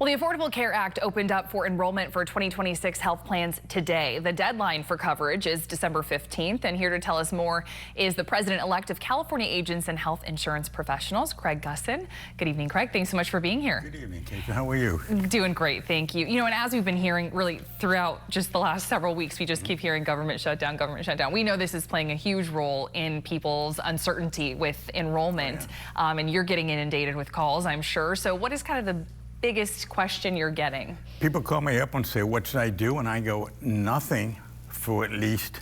Well, the Affordable Care Act opened up for enrollment for 2026 health plans today. The deadline for coverage is December 15th, and here to tell us more is the president-elect of California Agents and Health Insurance Professionals, Craig Gussin. Good evening, Craig. Thanks so much for being here. Good evening, Kate. How are you? Doing great, thank you. You know, and as we've been hearing really throughout just the last several weeks, we just keep hearing government shutdown, government shutdown. We know this is playing a huge role in people's uncertainty with enrollment, and you're getting inundated with calls, I'm sure. So what is kind of the biggest question you're getting? People call me up and say, what should I do? And I go, nothing for at least,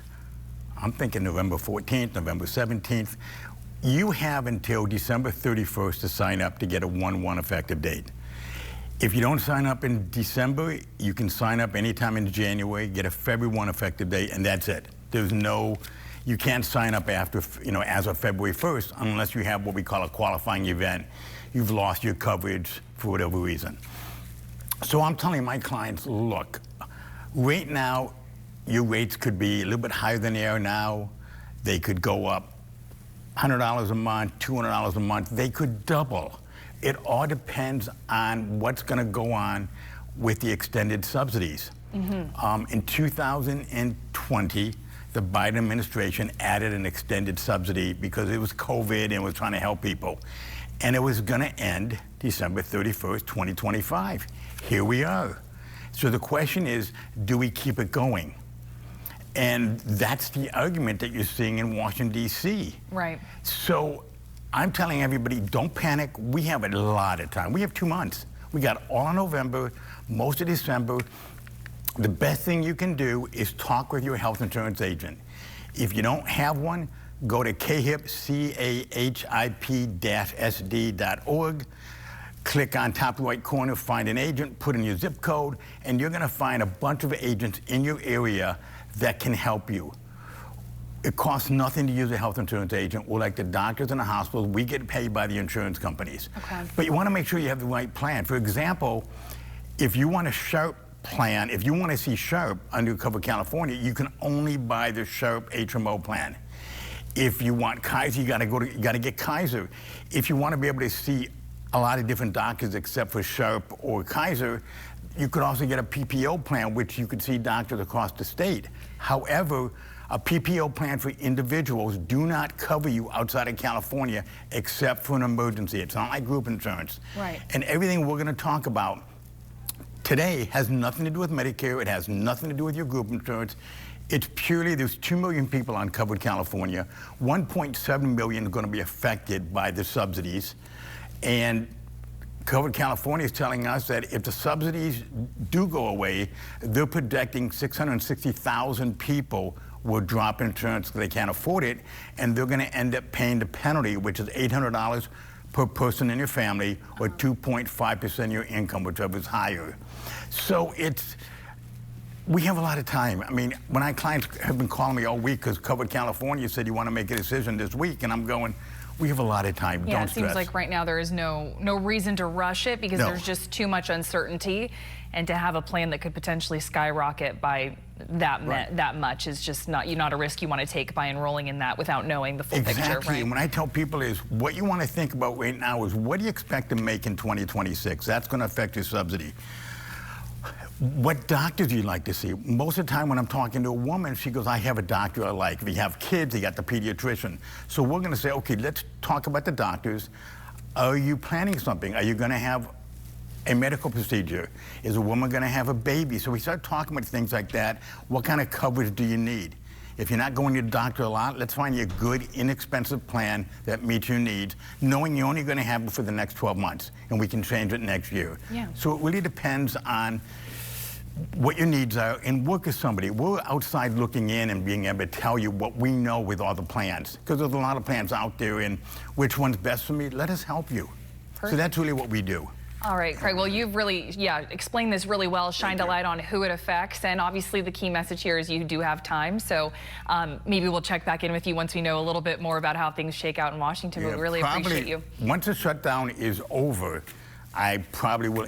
I'm thinking November 14th, November 17th. You have until December 31st to sign up to get a 1/1 effective date. If you don't sign up in December, you can sign up anytime in January, get a February 1 effective date, and that's it. There's no, you can't sign up after, as of February 1st unless you have what we call a qualifying event. You've lost your coverage for whatever reason. So I'm telling my clients, look, right now, your rates could be a little bit higher than they are now. They could go up $100 a month, $200 a month. They could double. It all depends on what's going to go on with the extended subsidies. In 2020, the Biden administration added an extended subsidy because it was COVID and was trying to help people. And it was going to end December 31st, 2025. Here we are. So the question is, do we keep it going? And that's the argument that you're seeing in Washington, D.C. Right. So I'm telling everybody, don't panic. We have a lot of time. We have 2 months. We got all of November, most of December. The best thing you can do is talk with your health insurance agent. If you don't have one, go to CAHIP-SD.org, click on top right corner, find an agent, put in your zip code, and you're gonna find a bunch of agents in your area that can help you. It costs nothing to use a health insurance agent. We're like the doctors and the hospitals. We get paid by the insurance companies. Okay. But you wanna make sure you have the right plan. For example, if you want a Sharp plan, if you wanna see Sharp under Cover California, you can only buy the Sharp HMO plan. If you want Kaiser, you gotta get Kaiser. If you want to be able to see a lot of different doctors except for Sharp or Kaiser, you could also get a PPO plan, which you could see doctors across the state. However, a PPO plan for individuals do not cover you outside of California except for an emergency. It's not like group insurance. Right. And everything we're gonna talk about today has nothing to do with Medicare. It has nothing to do with your group insurance. It's purely, there's 2 million people on Covered California. 1.7 million are going to be affected by the subsidies. And Covered California is telling us that if the subsidies do go away, they're projecting 660,000 people will drop insurance because they can't afford it, and they're going to end up paying the penalty, which is $800 per person in your family, or 2.5% of your income, whichever is higher. So we have a lot of time. I mean, when our clients have been calling me all week because Covered California said you want to make a decision this week, and I'm going, we have a lot of time. Yeah, don't it seems stress. like right now there is no reason to rush it because there's just too much uncertainty, and to have a plan that could potentially skyrocket by that much is just not a risk you want to take by enrolling in that without knowing the full picture, right? And when I tell people is what you want to think about right now is what do you expect to make in 2026? That's going to affect your subsidy. What doctors do you like to see? Most of the time when I'm talking to a woman, she goes, I have a doctor I like. If you have kids, you got the pediatrician. So we're gonna say, okay, let's talk about the doctors. Are you planning something? Are you gonna have a medical procedure? Is a woman gonna have a baby? So we start talking about things like that. What kind of coverage do you need? If you're not going to the doctor a lot, let's find you a good, inexpensive plan that meets your needs, knowing you're only gonna have it for the next 12 months, and we can change it next year. Yeah. So it really depends on what your needs are, and work with somebody. We're outside looking in and being able to tell you what we know with all the plans, because there's a lot of plans out there, and which one's best for me, let us help you. Perfect. So that's really what we do. All right, Craig, well, you've really, explained this really well, shined a light on who it affects, and obviously the key message here is you do have time, so maybe we'll check back in with you once we know a little bit more about how things shake out in Washington. We really appreciate you. Once the shutdown is over,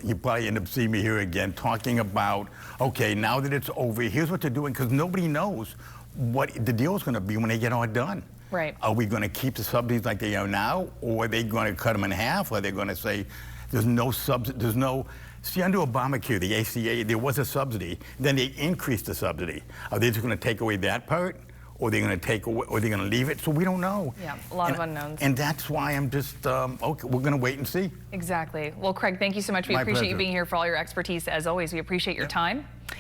you probably end up seeing me here again talking about, okay, now that it's over, here's what they're doing, because nobody knows what the deal is going to be when they get all done. Right. Are we going to keep the subsidies like they are now, or are they going to cut them in half, or are they going to say there's no See, under Obamacare, the ACA, there was a subsidy. Then they increased the subsidy. Are they just going to take away that part? Or are they going to take away, or are they going to leave it? So we don't know. Yeah, a lot of unknowns. And that's why I'm just, okay, we're going to wait and see. Exactly. Well, Craig, thank you so much. We My appreciate you pleasure. being here for all your expertise. As always, we appreciate your time.